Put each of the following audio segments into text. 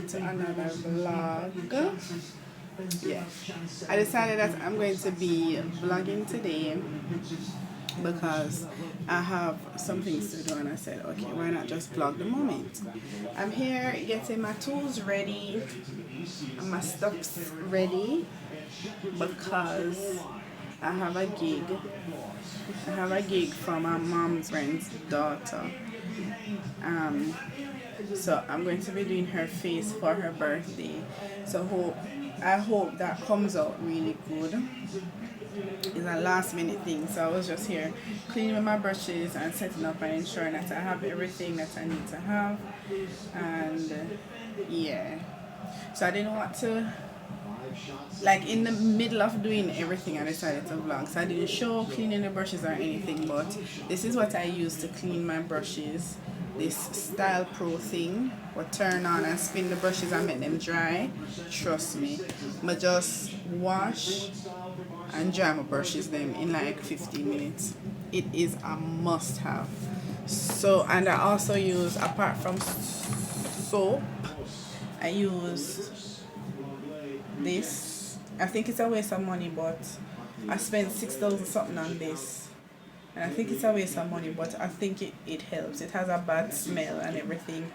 to another vlog. Yeah, I decided that I'm going to be vlogging today because I have some things to do, and I said, okay, why not just vlog the moment. I'm here getting my tools ready and my stuffs ready because I have a gig. I have a gig for my mom's friend's daughter. So I'm going to be doing her face for her birthday. So I hope that comes out really good. It's a last minute thing, so I was just here cleaning my brushes and setting up and ensuring that I have everything that I need to have. And yeah, so I didn't want to, like, in the middle of doing everything, I decided to vlog. So I didn't show cleaning the brushes or anything, but this is what I use to clean my brushes. This Style Pro thing will turn on and spin the brushes and make them dry. Trust me, but just wash and dry my brushes them in like 15 minutes. It is a must have. So, and I also use, apart from soap, I use this. I think it's a waste of money, but I spent 6,000 something on this. And I think it's a waste of money, but I think it helps. It has a bad smell and everything.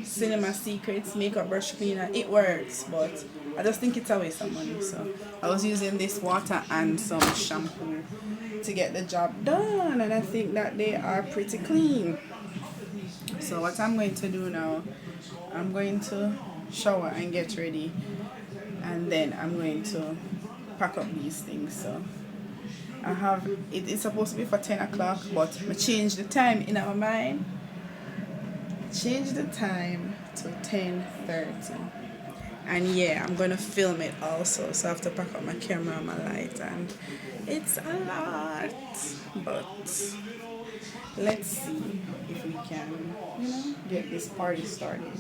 Cinema Secrets makeup brush cleaner, it works, but I just think it's a waste of money. So I was using this water and some shampoo to get the job done, and I think that they are pretty clean. So what I'm going to do now, I'm going to shower and get ready, and then I'm going to pack up these things. So I have it's supposed to be for 10 o'clock, but I changed the time in our mind. Change the time to 10:30, and yeah, I'm gonna film it also, so I have to pack up my camera and my light, and it's a lot, but let's see if we can, get this party started.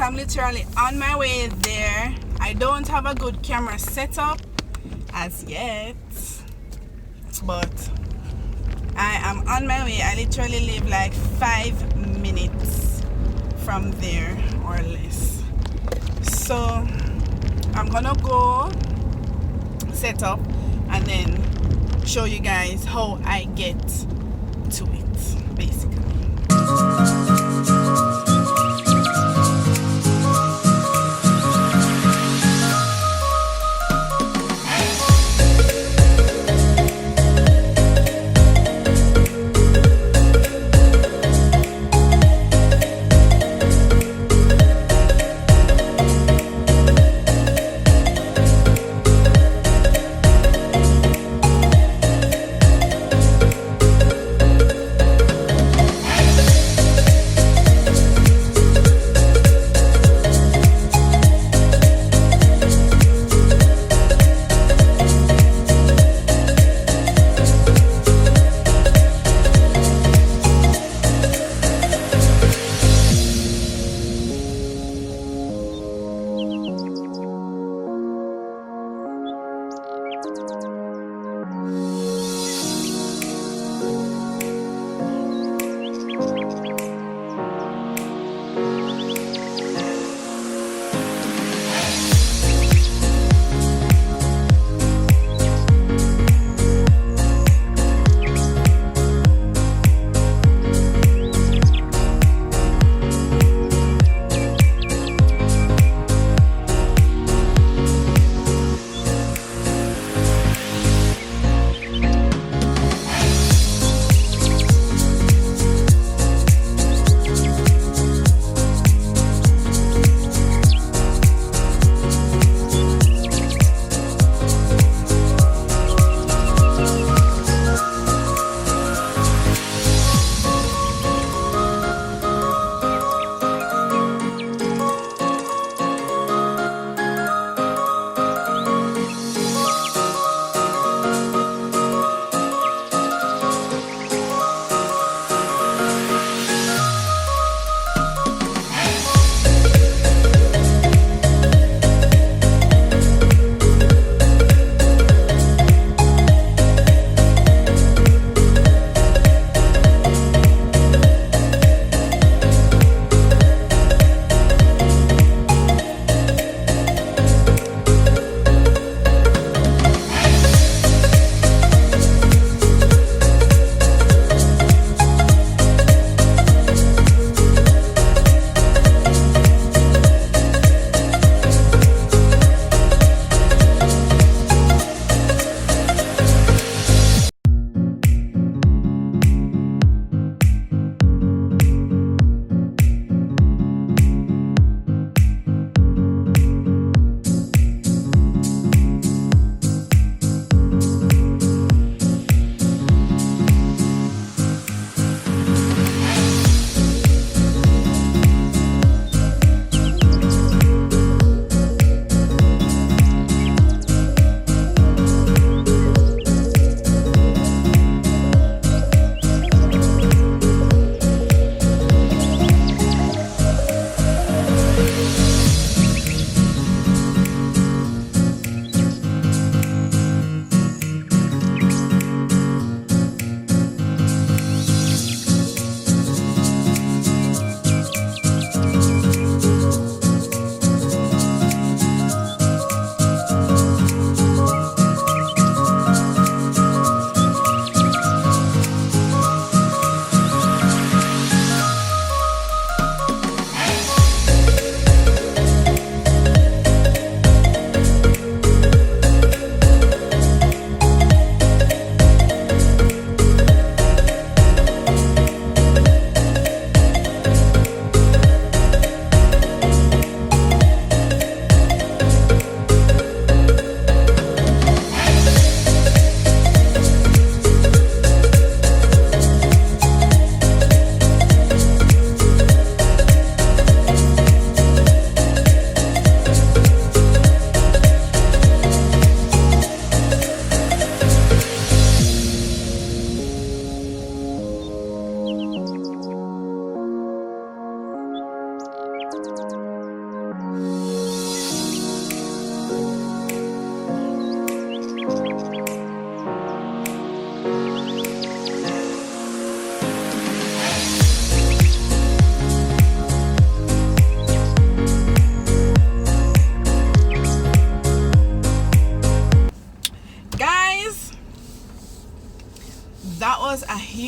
I'm literally on my way there. I don't have a good camera setup as yet, but I am on my way. I literally live like 5 minutes from there or less. So I'm gonna go set up and then show you guys how I get to it, basically.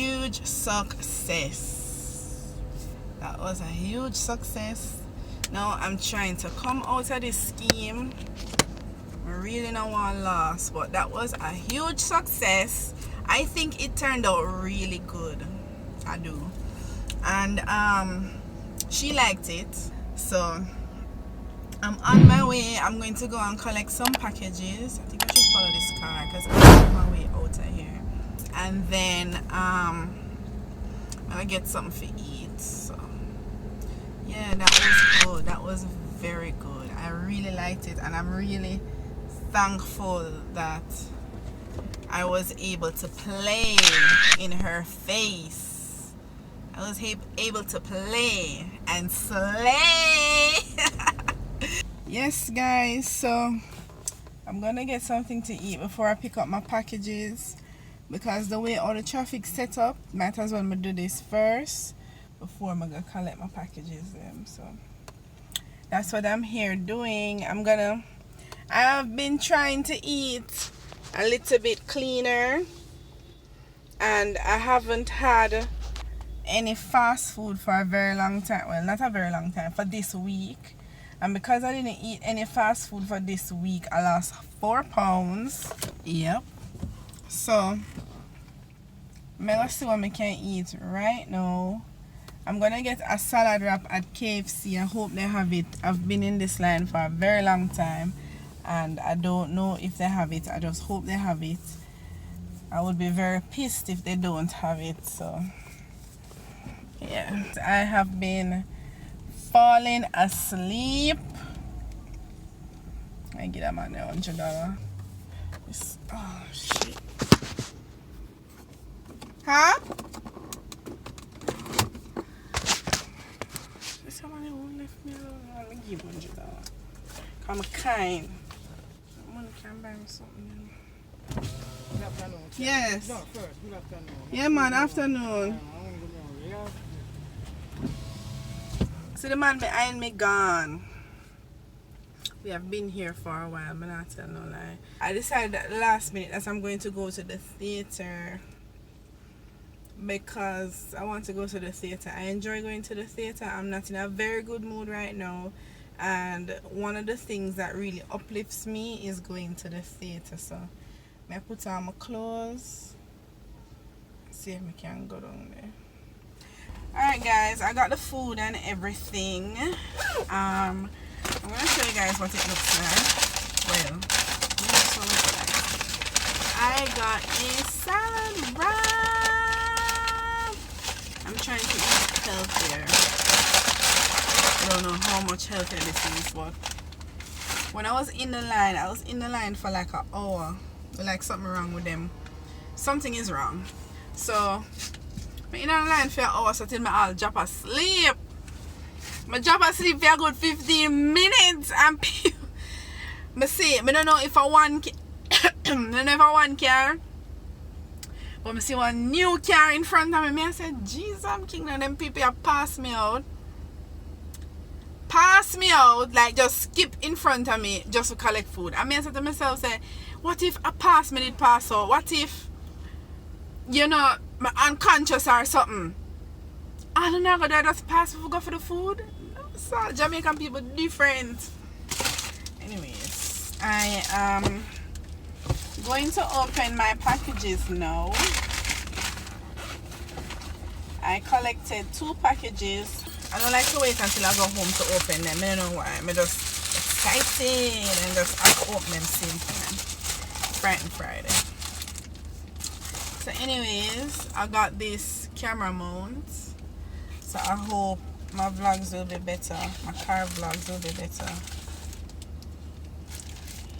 huge success. That was a huge success. Now I'm trying to come out of this scheme. I really don't want to lose, but that was a huge success. I think it turned out really good. I do. And she liked it. So I'm on my way. I'm going to go and collect some packages. I think I should follow this car because I'm on my way out of here. And then I'm gonna get something to eat. So yeah, that was good. That was very good. I really liked it, and I'm really thankful that I was able to play in her face. I was able to play and slay. Yes guys, so I'm gonna get something to eat before I pick up my packages, because the way all the traffic set up, might as well do this first before I'm gonna collect my packages. So that's what I'm here doing. I've been trying to eat a little bit cleaner, and I haven't had any fast food for a very long time. Well, not a very long time, for this week. And because I didn't eat any fast food for this week, I lost 4 pounds. Yep. So I'm gonna see what I can eat right now. I'm gonna get a salad wrap at KFC. I hope they have it. I've been in this line for a very long time, and I don't know if they have it. I just hope they have it. I would be very pissed if they don't have it. So yeah, I have been falling asleep. I get that man $100. Oh shit. Huh? Somebody won't left me alone. I'll give $100. I'm kind. Someone can buy me something. Good afternoon. Yes. No, first. Good afternoon. Yeah, man. Afternoon. See the man behind me gone. We have been here for a while, but not tell no lie. I decided at the last minute that I'm going to go to the theater, because I want to go to the theater. I enjoy going to the theater. I'm not in a very good mood right now, and one of the things that really uplifts me is going to the theater. So I put on my clothes, see if I can go down there. Alright guys, I got the food and everything. I'm gonna show you guys what it looks like. Well, it looks so much like. I got a salad wrap. I'm trying to eat healthier. I don't know how much healthier this is, but when I was in the line, for like an hour. Like something wrong with them. Something is wrong. So in a line for an hour, so till I'll drop asleep. I drop asleep for a good 15 minutes, and I see, I don't know if I want car, but I see one new car in front of me. I said, Jesus, I'm king, and them people have passed me out. Like just skip in front of me just to collect food. I said to myself, say, what if a pass me did pass out? What if, you know, I'm unconscious or something? I don't know, I just pass before go for the food. So Jamaican people different. Anyways, I am going to open my packages now. I collected 2 packages. I don't like to wait until I go home to open them. I don't know why. I'm just excited and just have to open them same time. Friday. So anyways, I got this camera mount. So I hope my vlogs will be better. My car vlogs will be better.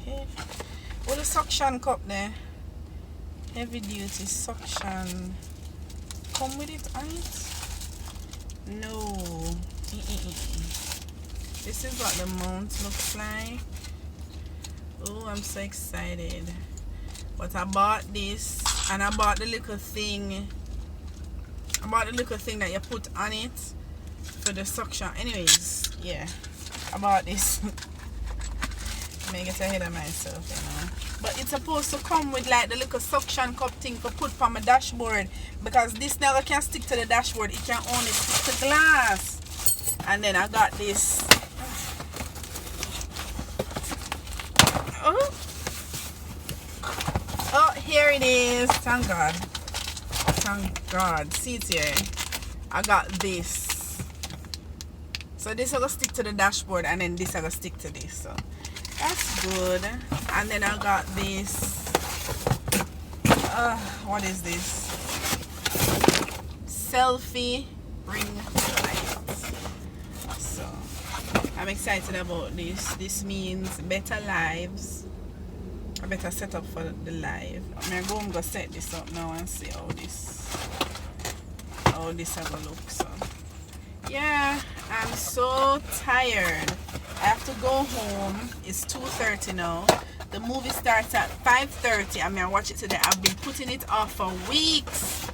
Okay. Oh, the suction cup there. Heavy duty suction. Come with it on it? No. This is what the mount looks like. Oh, I'm so excited. But I bought this, and I bought the little thing. I bought the little thing that you put on it for the suction. Anyways, yeah, I bought this. me get ahead of myself, you know. But it's supposed to come with like the little suction cup thing to put on my dashboard, because this never can stick to the dashboard, it can only stick to glass. And then I got this. Oh, here it is. Thank God. Thank God. See it here. I got this. So this will stick to the dashboard, and then this will stick to this. So that's good. And then I got this. What is this? Selfie ring light. So I'm excited about this. This means better lives. A better setup for the live. I'm going to go set this up now and see how this will look. So yeah, I'm so tired. I have to go home. It's 2:30 now. The movie starts at 5:30. I mean, I watch it today. I've been putting it off for weeks.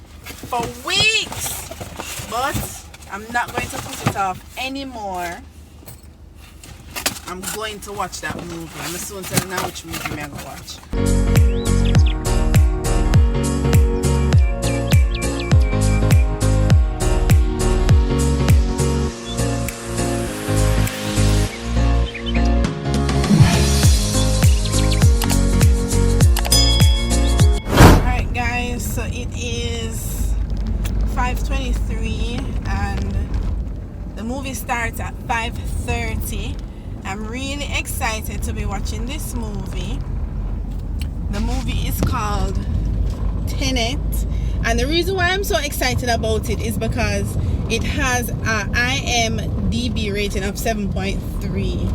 But I'm not going to put it off anymore. I'm going to watch that movie. I'm soon tell you now which movie I'm going to watch. Alright guys, so it is 5:23 and the movie starts at 5:30. I'm really excited to be watching this movie. The movie is called Tenet, and the reason why I'm so excited about it is because it has an IMDb rating of 7.3,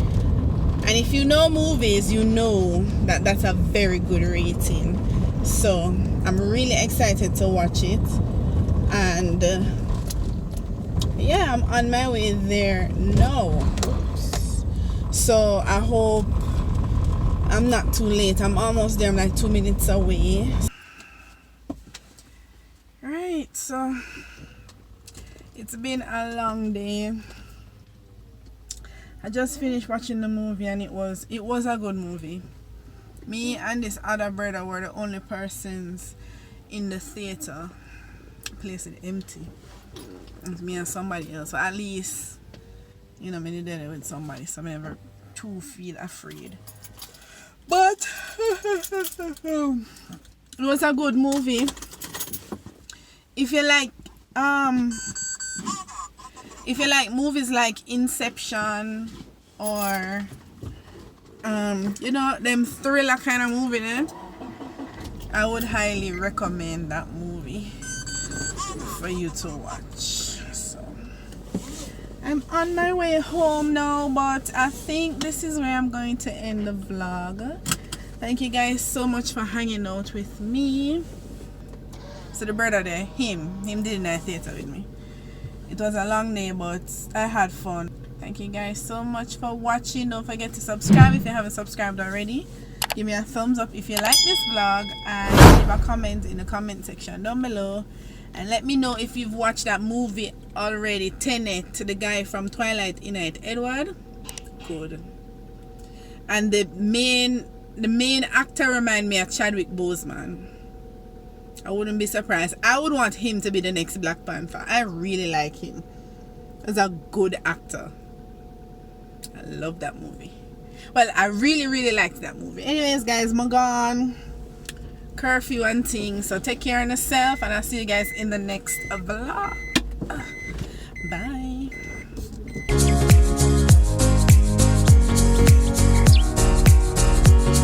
and if you know movies, you know that that's a very good rating. So I'm really excited to watch it, and yeah, I'm on my way there now. So I hope I'm not too late. I'm almost there. I'm like 2 minutes away. Right, so it's been a long day. I just finished watching the movie, and it was a good movie. Me and this other brother were the only persons in the theater. The place is empty. It's me and somebody else. So at least, you know, I did it with somebody, so I never too feel afraid. But it was a good movie. If you like movies like Inception or you know, them thriller kind of movie, I would highly recommend that movie for you to watch. I'm on my way home now, but I think this is where I'm going to end the vlog. Thank you guys so much for hanging out with me. So the brother there, him did in the theater with me. It was a long day, but I had fun. Thank you guys so much for watching. Don't forget to subscribe if you haven't subscribed already. Give me a thumbs up if you like this vlog, and leave a comment in the comment section down below. And let me know if you've watched that movie already, Tenet, to the guy from Twilight Innate, Edward. Good. And the main actor remind me of Chadwick Boseman. I wouldn't be surprised. I would want him to be the next Black Panther. I really like him. He's a good actor. I love that movie. Well, I really liked that movie. Anyways, guys, I'm gone. Curfew and things, so take care of yourself, and I'll see you guys in the next vlog.